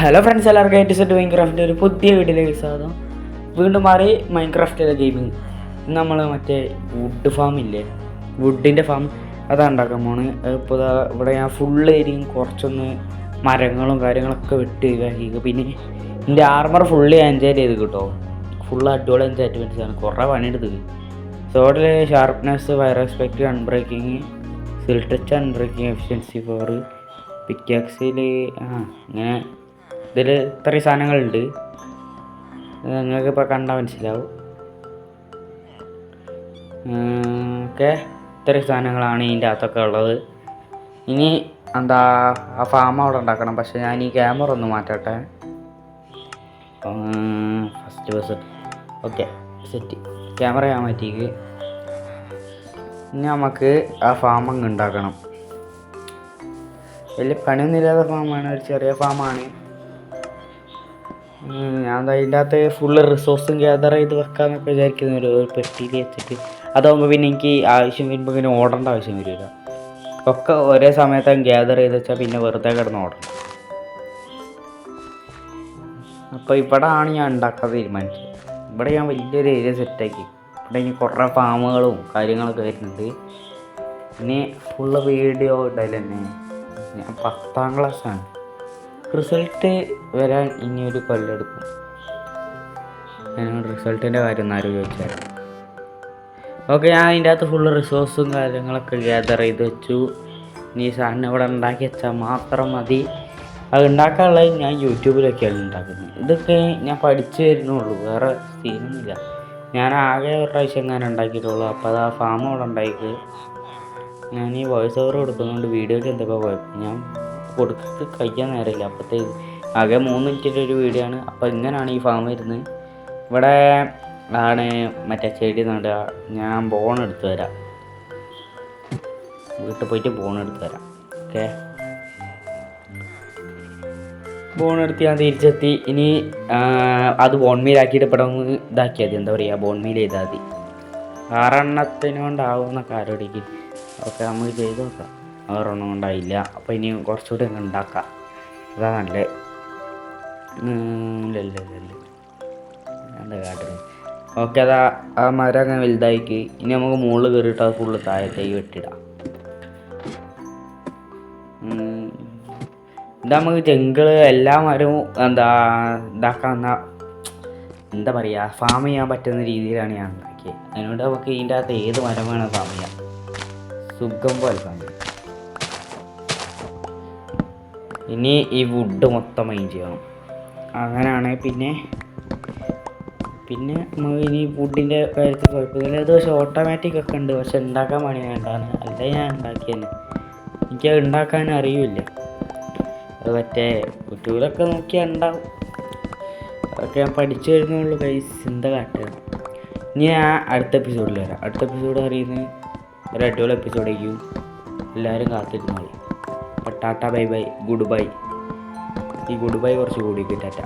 Hello friends, എല്ലാവർക്കും set മൈൻക്രാഫ്റ്റിൻ്റെ ഒരു പുതിയ വീഡിയോയിലേക്ക് സ്വാഗതം. വീണ്ടും മാറി മൈൻക്രാഫ്റ്റിലെ ഗെയിമിങ്. നമ്മൾ മറ്റേ വുഡ് ഫാം ഇല്ലേ, വുഡിൻ്റെ ഫാം, അതാണ് ഉണ്ടാക്കാൻ പോണ്. ഇപ്പോൾ ഇവിടെ ഞാൻ ഫുള്ള് ഏരിയയും കുറച്ചൊന്ന് മരങ്ങളും കാര്യങ്ങളൊക്കെ വെട്ടി ഇതാക്കി. പിന്നെ എൻ്റെ ആർമർ ഫുള്ള് എൻജോയ് ചെയ്ത് കിട്ടോ, ഫുള്ള് അടിപൊളി എൻജോയ്മെൻറ്റ്സ് ആണ്. കുറേ പണിയെടുത്തത്. സോഡിൽ ഷാർപ്നെസ്, ഫയർ എക്സ്പെക്റ്റ്, അൺബ്രേക്കിങ്, സിൽ ടച്ച്, അൺബ്രേക്കിങ്, എഫിഷ്യൻസി 4, പിക്കാക്സിൽ ഇങ്ങനെ ഇതിൽ ഇത്രയും സാധനങ്ങളുണ്ട്. നിങ്ങൾക്കിപ്പോൾ കണ്ടാൽ മനസ്സിലാവും. ഓക്കെ, ഇത്രയും സാധനങ്ങളാണ് ഇതിൻ്റെ അകത്തൊക്കെ ഉള്ളത്. ഇനി എന്താ ആ ഫാം അവിടെ ഉണ്ടാക്കണം. പക്ഷെ ഞാൻ ഈ ക്യാമറ ഒന്ന് മാറ്റട്ടെ. First bus okay, set. Camera ഞാൻ മാറ്റിക്ക്. ഇനി നമുക്ക് ആ ഫാം അങ്ങ് ഉണ്ടാക്കണം. വലിയ പണിയൊന്നുമില്ലാത്ത ഫാമാണ്, ഒരു ചെറിയ ഫാമാണ്. ഞാൻ അതിൻ്റെ അകത്ത് ഫുള്ള് റിസോഴ്സും ഗ്യാദർ ചെയ്ത് വെക്കാമെന്നൊക്കെ വിചാരിക്കുന്ന ഒരു പെട്ടിയിൽ വെച്ചിട്ട്. അതാകുമ്പോൾ പിന്നെ എനിക്ക് ആവശ്യം വരുമ്പോൾ പിന്നെ ഓടേണ്ട ആവശ്യം വരില്ല. ഒക്കെ ഒരേ സമയത്ത് ഗ്യാദർ ചെയ്ത് വെച്ചാൽ പിന്നെ വെറുതെ കിടന്ന് ഓടണം. അപ്പോൾ ഇവിടെ ആണ് ഞാൻ ഉണ്ടാക്കാൻ തീരുമാനിച്ചത്. ഇവിടെ ഞാൻ വലിയൊരു ഏരിയ സെറ്റാക്കി. ഇവിടെ ഇനി കുറേ ഫാമുകളും കാര്യങ്ങളൊക്കെ വരുന്നുണ്ട്. ഇനി ഫുള്ള് വീഡിയോ ഉണ്ടായില്ല തന്നെ. ഞാൻ 10ാം ക്ലാസ്സാണ്. റിസൾട്ട് വരാൻ ഇനിയൊരു കൊല്ലെടുക്കും. അതിനോട് റിസൾട്ടിൻ്റെ കാര്യം ഒന്ന് ആരും ചോദിച്ചാൽ ഓക്കെ. ഞാൻ അതിൻ്റെ അകത്ത് ഫുള്ള് റിസോഴ്സും കാര്യങ്ങളൊക്കെ ഗ്യാദർ ചെയ്ത് വെച്ചു. ഇനി സാധനം ഇവിടെ ഉണ്ടാക്കി വെച്ചാൽ മാത്രം മതി. അത് ഉണ്ടാക്കാനുള്ളത് ഞാൻ യൂട്യൂബിലൊക്കെയാണ് ഉണ്ടാക്കുന്നത്. ഇതൊക്കെ ഞാൻ പഠിച്ചു വരുന്നുള്ളൂ, വേറെ സീനൊന്നുമില്ല. ഞാൻ ആകെ ഒരു പ്രാവശ്യം എങ്ങനെ ഉണ്ടാക്കിയിട്ടുള്ളൂ. അപ്പോൾ അത് ആ ഫാം അവിടെ ഉണ്ടാക്കി. ഞാൻ ഈ വോയിസ് ഓവർ കൊടുക്കുന്നതുകൊണ്ട് വീഡിയോയ്ക്ക് എന്തൊക്കെ കുഴപ്പം, ഞാൻ കൊടുത്ത് കഴിക്കാൻ നേരമില്ല. അപ്പോഴത്തേക്ക് ആകെ 3 മിനിറ്റിൻ്റെ ഒരു വീഡിയോ ആണ്. അപ്പോൾ ഇങ്ങനെയാണ് ഈ ഫാം വരുന്നത്. ഇവിടെ ആണ് മറ്റേ ചെടി നടുക. ഞാൻ ബോൺ എടുത്ത് തരാം, വീട്ടിൽ പോയിട്ട് ബോൺ എടുത്ത് തരാം. ഓക്കെ, ബോൺ എടുത്ത് ഞാൻ തിരിച്ചെത്തി. ഇനി അത് ബോൺ മീലാക്കിയിട്ട് ഇവിടെ ഒന്ന് ഇതാക്കിയാൽ മതി. എന്താ പറയുക, ബോൺ മീൽ ചെയ്താൽ മതി. 6 എണ്ണത്തിനോണ്ടാവുമെന്നൊക്കെ ആരോടിക്കും. ഓക്കെ, നമുക്ക് ചെയ്ത് നോക്കാം. 6 എണ്ണം കൊണ്ടായില്ല. അപ്പോൾ ഇനി കുറച്ചുകൂടി അങ്ങ് ഉണ്ടാക്കാം. അതാ നല്ലത്. എന്താ കാട്ടുന്നത്. ഓക്കെ, അതാ ആ മരം അങ്ങനെ വലുതായിക്ക്. ഇനി നമുക്ക് മുകളിൽ കയറിയിട്ട് അത് ഫുള്ള് താഴത്തേക്ക് വെട്ടിടാം. ഇത് നമുക്ക് ജംഗിള് എല്ലാ മരവും ഇതാക്കാവുന്ന എന്താ പറയുക, ഫാം ചെയ്യാൻ പറ്റുന്ന രീതിയിലാണ് ഞാൻ ഉണ്ടാക്കിയത്. അതിനോട് നമുക്ക് ഇതിൻ്റെ അകത്ത് ഏത് മരം വേണം ഫാം ചെയ്യാം, സുഖം പോലെ ഫാം ചെയ്യാം. ഇനി ഈ വുഡ് മൊത്തം മൈൻ ചെയ്യണം. അങ്ങനെയാണ്. പിന്നെ നമുക്ക് ഇനി വുഡിൻ്റെ കാര്യത്തിൽ കുഴപ്പമില്ല. ഇത് പക്ഷേ ഓട്ടോമാറ്റിക് ഒക്കെ ഉണ്ട്. പക്ഷെ ഉണ്ടാക്കാൻ പണി വേണ്ടാണ്. അല്ല, ഞാൻ ഉണ്ടാക്കിയത് എനിക്കത് ഉണ്ടാക്കാൻ അറിയില്ല. അത് മറ്റേ യൂട്യൂബിലൊക്കെ നോക്കിയാൽ ഉണ്ടാവും. അതൊക്കെ ഞാൻ പഠിച്ചു വരുന്നുള്ളൂ. ഗൈസ്, എന്താ കാട്ടുക. ഇനി ഞാൻ അടുത്ത എപ്പിസോഡിൽ വരാം. അടുത്ത എപ്പിസോഡ് അറിയുന്നത് ഒരു അടിപൊളി എപ്പിസോഡായിരിക്കും. എല്ലാവരും കാത്തിരുന്നോളൂ. അപ്പോൾ Tata, bye bye, good bye. ഈ ഗുഡ് ബൈ കുറച്ച് കൂടി ടാറ്റ.